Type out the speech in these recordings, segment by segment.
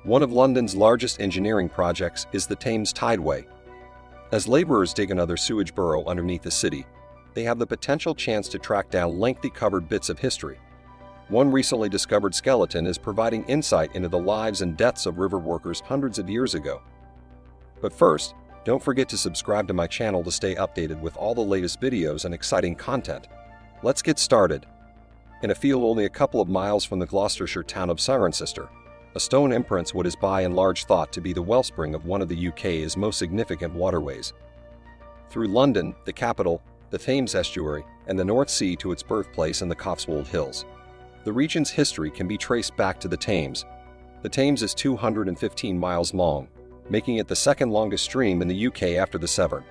One of London's largest engineering projects is the Thames Tideway. As laborers dig another sewage burrow underneath the city, they have the potential chance to track down lengthy covered bits of history. One recently discovered skeleton is providing insight into the lives and deaths of river workers hundreds of years ago. But first, don't forget to subscribe to my channel to stay updated with all the latest videos and exciting content. Let's get started. In a field only a couple of miles from the Gloucestershire town of Cirencester, a stone imprints what is by and large thought to be the wellspring of one of the UK's most significant waterways. Through London, the capital, the Thames estuary, and the North Sea to its birthplace in the Cotswold Hills, the region's history can be traced back to the Thames. The Thames is 215 miles long, making it the second longest stream in the UK after the Severn.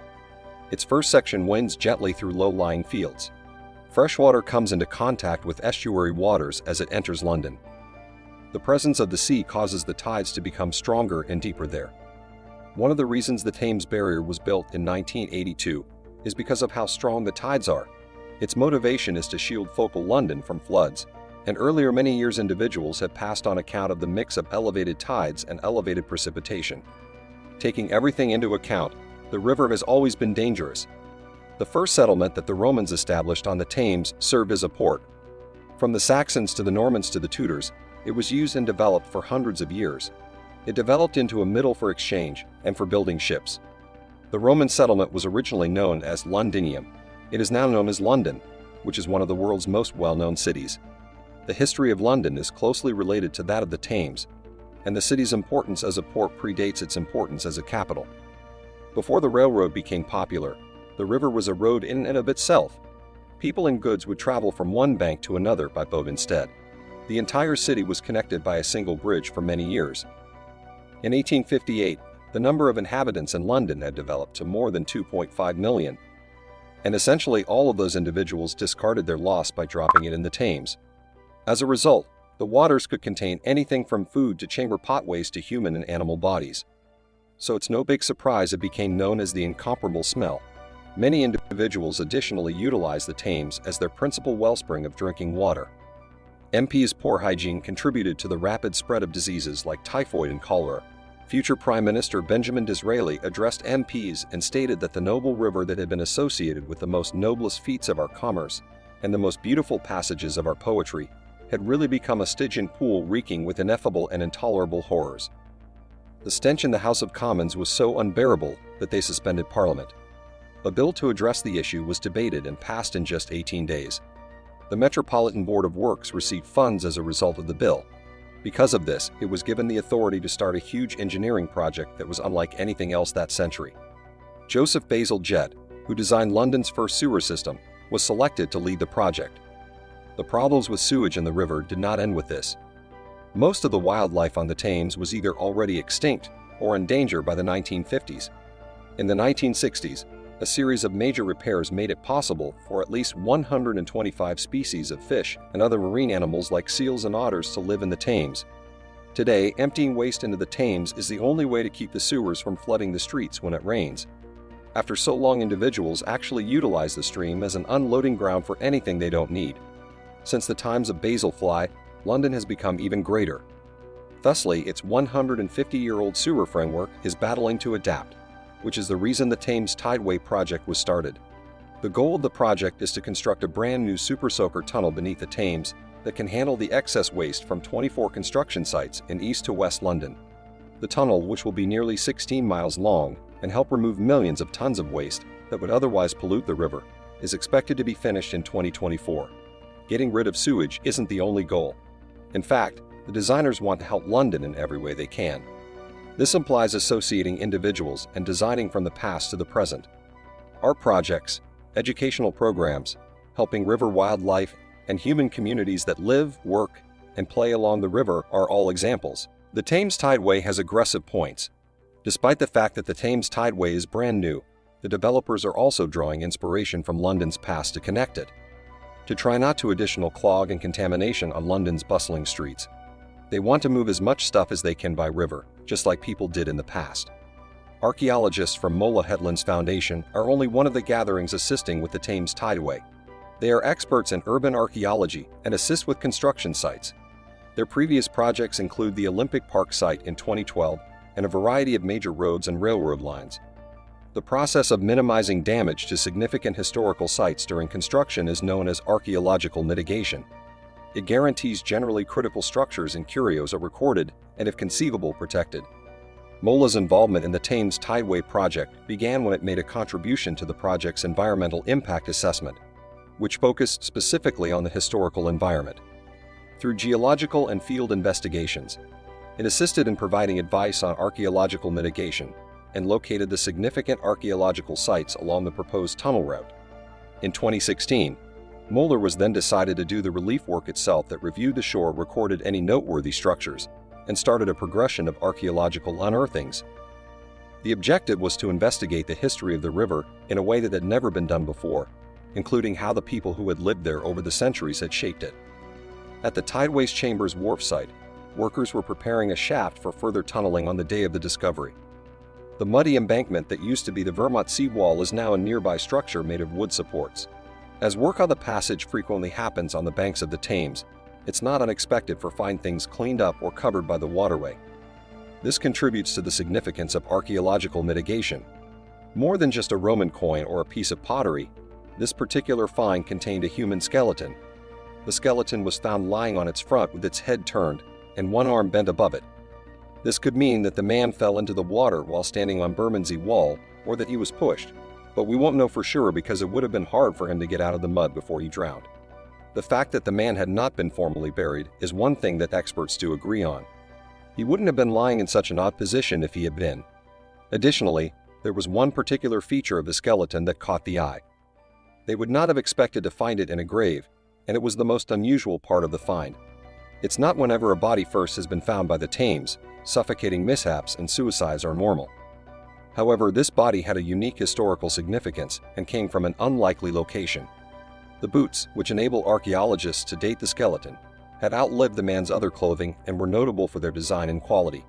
Its first section winds gently through low-lying fields. Fresh water comes into contact with estuary waters as it enters London. The presence of the sea causes the tides to become stronger and deeper there. One of the reasons the Thames Barrier was built in 1982 is because of how strong the tides are. Its motivation is to shield focal London from floods, and earlier many years individuals have passed on account of the mix of elevated tides and elevated precipitation. Taking everything into account, the river has always been dangerous. The first settlement that the Romans established on the Thames served as a port. From the Saxons to the Normans to the Tudors, it was used and developed for hundreds of years. It developed into a middle for exchange and for building ships. The Roman settlement was originally known as Londinium. It is now known as London, which is one of the world's most well-known cities. The history of London is closely related to that of the Thames, and the city's importance as a port predates its importance as a capital. Before the railroad became popular, the river was a road in and of itself. People and goods would travel from one bank to another by boat instead. The entire city was connected by a single bridge for many years. In 1858, the number of inhabitants in London had developed to more than 2.5 million, and essentially all of those individuals discarded their loss by dropping it in the Thames. As a result, the waters could contain anything from food to chamber pot waste to human and animal bodies. So it's no big surprise it became known as the incomparable smell. Many individuals additionally utilize the Thames as their principal wellspring of drinking water. MP's poor hygiene contributed to the rapid spread of diseases like typhoid and cholera. Future Prime Minister Benjamin Disraeli addressed MPs and stated that the noble river that had been associated with the most noblest feats of our commerce and the most beautiful passages of our poetry had really become a Stygian pool reeking with ineffable and intolerable horrors. The stench in the House of Commons was so unbearable that they suspended Parliament. A bill to address the issue was debated and passed in just 18 days. The Metropolitan Board of Works received funds as a result of the bill. Because of this, it was given the authority to start a huge engineering project that was unlike anything else that century. Joseph Basil Jett, who designed London's first sewer system, was selected to lead the project. The problems with sewage in the river did not end with this. Most of the wildlife on the Thames was either already extinct or in danger by the 1950s. In the 1960s, a series of major repairs made it possible for at least 125 species of fish and other marine animals like seals and otters to live in the Thames. Today, emptying waste into the Thames is the only way to keep the sewers from flooding the streets when it rains. After so long, individuals actually utilize the stream as an unloading ground for anything they don't need. Since the times of Basil Fly, London has become even greater. Thusly, its 150-year-old sewer framework is battling to adapt, which is the reason the Thames Tideway project was started. The goal of the project is to construct a brand new super soaker tunnel beneath the Thames that can handle the excess waste from 24 construction sites in east to west London. The tunnel, which will be nearly 16 miles long and help remove millions of tons of waste that would otherwise pollute the river, is expected to be finished in 2024. Getting rid of sewage isn't the only goal. In fact, the designers want to help London in every way they can. This implies associating individuals and designing from the past to the present. Art projects, educational programs, helping river wildlife, and human communities that live, work, and play along the river are all examples. The Thames Tideway has aggressive points. Despite the fact that the Thames Tideway is brand new, the developers are also drawing inspiration from London's past to connect it. To try not to additional clog and contamination on London's bustling streets, they want to move as much stuff as they can by river, just like people did in the past. Archaeologists from Mola Headlands Foundation are only one of the gatherings assisting with the Thames Tideway. They are experts in urban archaeology and assist with construction sites. Their previous projects include the Olympic Park site in 2012 and a variety of major roads and railroad lines. The process of minimizing damage to significant historical sites during construction is known as archaeological mitigation. It guarantees generally critical structures and curios are recorded and, if conceivable, protected. MOLA's involvement in the Thames Tideway project began when it made a contribution to the project's environmental impact assessment, which focused specifically on the historical environment. Through geological and field investigations, it assisted in providing advice on archaeological mitigation and located the significant archaeological sites along the proposed tunnel route. In 2016, MOLA was then decided to do the relief work itself that reviewed the shore, recorded any noteworthy structures, and started a progression of archaeological unearthings. The objective was to investigate the history of the river in a way that had never been done before, including how the people who had lived there over the centuries had shaped it. At the Tideway's Chambers Wharf site, workers were preparing a shaft for further tunneling on the day of the discovery. The muddy embankment that used to be the Vermont seawall is now a nearby structure made of wood supports. As work on the passage frequently happens on the banks of the Thames, it's not unexpected to find things cleaned up or covered by the waterway. This contributes to the significance of archaeological mitigation. More than just a Roman coin or a piece of pottery, this particular find contained a human skeleton. The skeleton was found lying on its front with its head turned and one arm bent above it. This could mean that the man fell into the water while standing on Bermondsey Wall, or that he was pushed, but we won't know for sure because it would have been hard for him to get out of the mud before he drowned. The fact that the man had not been formally buried is one thing that experts do agree on. He wouldn't have been lying in such an odd position if he had been. Additionally, there was one particular feature of the skeleton that caught the eye. They would not have expected to find it in a grave, and it was the most unusual part of the find. It's not whenever a body first has been found by the Thames, suffocating mishaps and suicides are normal. However, this body had a unique historical significance and came from an unlikely location. The boots, which enable archaeologists to date the skeleton, had outlived the man's other clothing and were notable for their design and quality.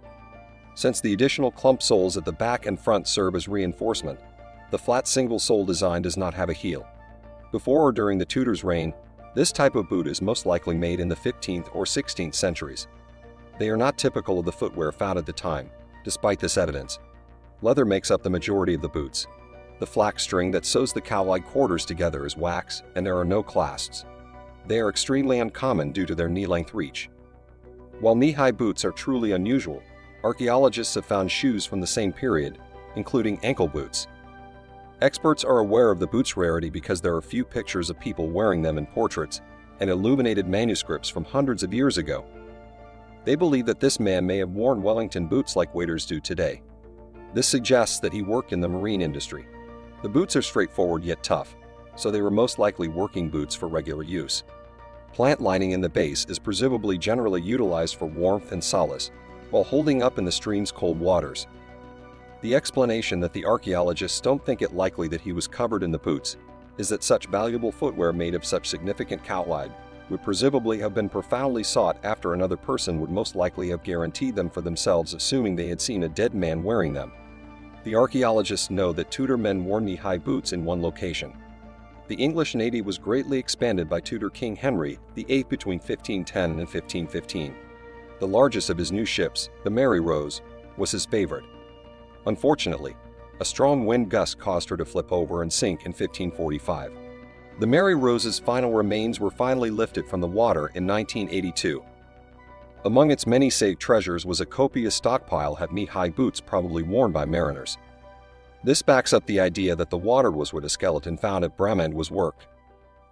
Since the additional clump soles at the back and front serve as reinforcement, the flat single sole design does not have a heel. Before or during the Tudors' reign, this type of boot is most likely made in the 15th or 16th centuries. They are not typical of the footwear found at the time, despite this evidence. Leather makes up the majority of the boots. The flax string that sews the cowhide quarters together is wax, and there are no clasps. They are extremely uncommon due to their knee-length reach. While knee-high boots are truly unusual, archaeologists have found shoes from the same period, including ankle boots. Experts are aware of the boots' rarity because there are few pictures of people wearing them in portraits and illuminated manuscripts from hundreds of years ago. They believe that this man may have worn Wellington boots like waiters do today. This suggests that he worked in the marine industry. The boots are straightforward yet tough, so they were most likely working boots for regular use. Plant lining in the base is presumably generally utilized for warmth and solace, while holding up in the stream's cold waters. The explanation that the archaeologists don't think it likely that he was covered in the boots is that such valuable footwear made of such significant cowhide would presumably have been profoundly sought after another person would most likely have guaranteed them for themselves, assuming they had seen a dead man wearing them. The archaeologists know that Tudor men wore knee-high boots in one location. The English navy was greatly expanded by Tudor King Henry VIII between 1510 and 1515. The largest of his new ships, the Mary Rose, was his favorite. Unfortunately, a strong wind gust caused her to flip over and sink in 1545. The Mary Rose's final remains were finally lifted from the water in 1982. Among its many saved treasures was a copious stockpile of knee-high boots probably worn by mariners. This backs up the idea that the water was where the skeleton found at Bramand was worked.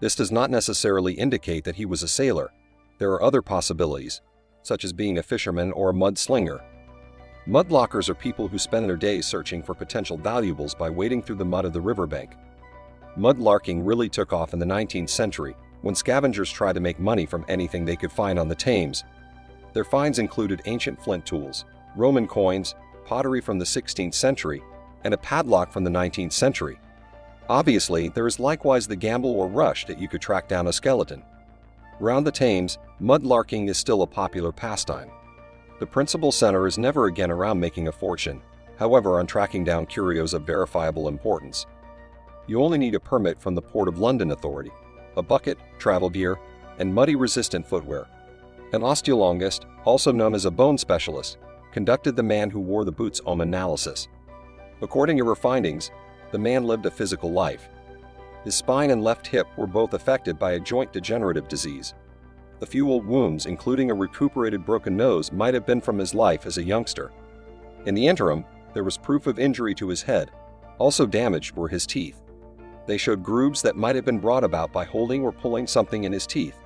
This does not necessarily indicate that he was a sailor. There are other possibilities, such as being a fisherman or a mudslinger. Mudlockers are people who spend their days searching for potential valuables by wading through the mud of the riverbank. Mudlarking really took off in the 19th century when scavengers tried to make money from anything they could find on the Thames. Their finds included ancient flint tools, Roman coins, pottery from the 16th century, and a padlock from the 19th century. Obviously, there is likewise the gamble or rush that you could track down a skeleton. Around the Thames, mudlarking is still a popular pastime. The principal center is never again around making a fortune, however, on tracking down curios of verifiable importance. You only need a permit from the Port of London Authority, a bucket, travel gear, and muddy-resistant footwear. An osteologist, also known as a bone specialist, conducted the man who wore the boots analysis. According to her findings, the man lived a physical life. His spine and left hip were both affected by a joint degenerative disease. The few old wounds, including a recuperated broken nose, might have been from his life as a youngster. In the interim, there was proof of injury to his head. Also damaged were his teeth. They showed grooves that might have been brought about by holding or pulling something in his teeth.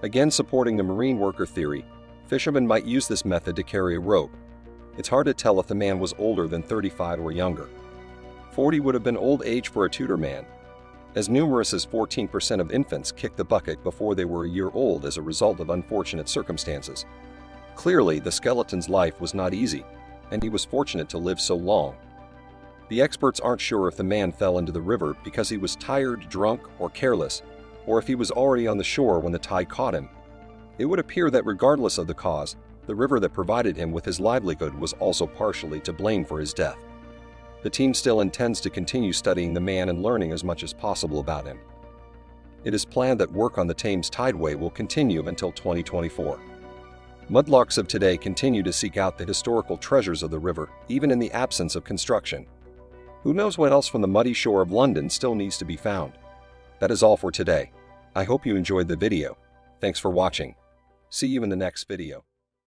Again supporting the marine worker theory, fishermen might use this method to carry a rope. It's hard to tell if the man was older than 35 or younger. 40 would have been old age for a Tudor man. As numerous as 14% of infants kicked the bucket before they were a year old as a result of unfortunate circumstances. Clearly, the skeleton's life was not easy, and he was fortunate to live so long. The experts aren't sure if the man fell into the river because he was tired, drunk, or careless, or if he was already on the shore when the tide caught him. It would appear that regardless of the cause, the river that provided him with his livelihood was also partially to blame for his death. The team still intends to continue studying the man and learning as much as possible about him. It is planned that work on the Thames Tideway will continue until 2024. Mudlarks of today continue to seek out the historical treasures of the river, even in the absence of construction. Who knows what else from the muddy shore of London still needs to be found? That is all for today. I hope you enjoyed the video. Thanks for watching. See you in the next video.